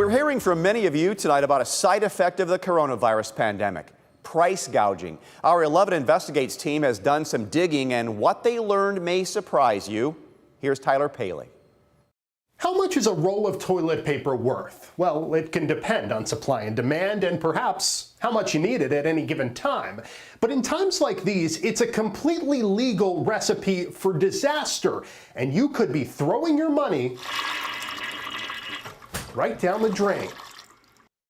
We're hearing from many of you tonight about a side effect of the coronavirus pandemic: price gouging. Our 11 Investigates team has done some digging, and what they learned may surprise you. Here's Tyler Paley. How much is a roll of toilet paper worth? Well, it can depend on supply and demand, and perhaps how much you need it at any given time. But in times like these, it's a completely legal recipe for disaster, and you could be throwing your money right down the drain.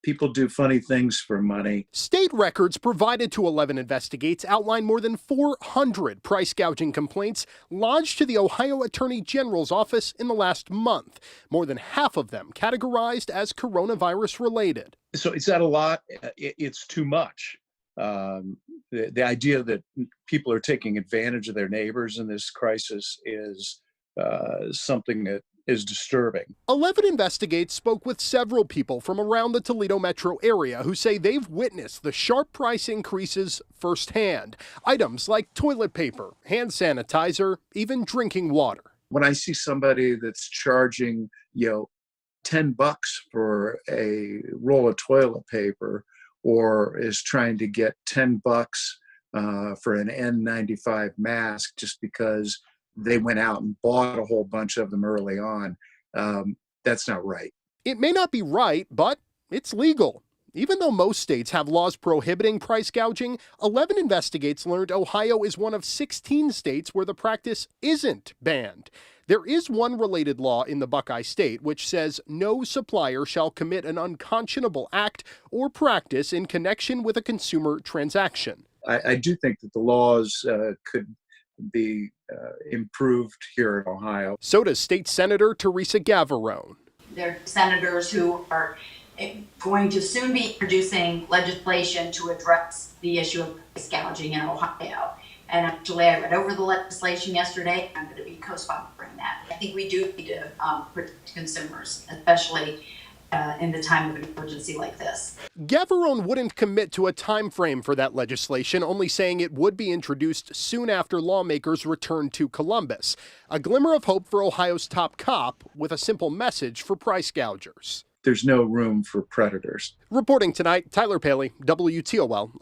People do funny things for money. State records provided to 11 Investigates outline more than 400 price gouging complaints lodged to the Ohio Attorney General's office in the last month, more than half of them categorized as coronavirus related. So is that a lot? It's too much. The idea that people are taking advantage of their neighbors in this crisis is something that is disturbing. 11 Investigates spoke with several people from around the Toledo metro area who say they've witnessed the sharp price increases firsthand. Items like toilet paper, hand sanitizer, even drinking water. When I see somebody that's charging, $10 for a roll of toilet paper, or is trying to get $10 for an N95 mask just because they went out and bought a whole bunch of them early on. That's not right. It may not be right, but it's legal. Even though most states have laws prohibiting price gouging, 11 Investigates learned Ohio is one of 16 states where the practice isn't banned. There is one related law in the Buckeye State which says no supplier shall commit an unconscionable act or practice in connection with a consumer transaction. I do think that the laws could be improved here in Ohio. So does State Senator Teresa Gavarone. There are senators who are going to soon be introducing legislation to address the issue of price gouging in Ohio. And actually, I read over the legislation yesterday. I'm going to be co-sponsoring that. I think we do need to protect consumers, especially in the time of an emergency like this. Gavarone wouldn't commit to a time frame for that legislation, only saying it would be introduced soon after lawmakers return to Columbus. A glimmer of hope for Ohio's top cop with a simple message for price gougers. There's no room for predators. Reporting tonight, Tyler Paley, WTOL 11.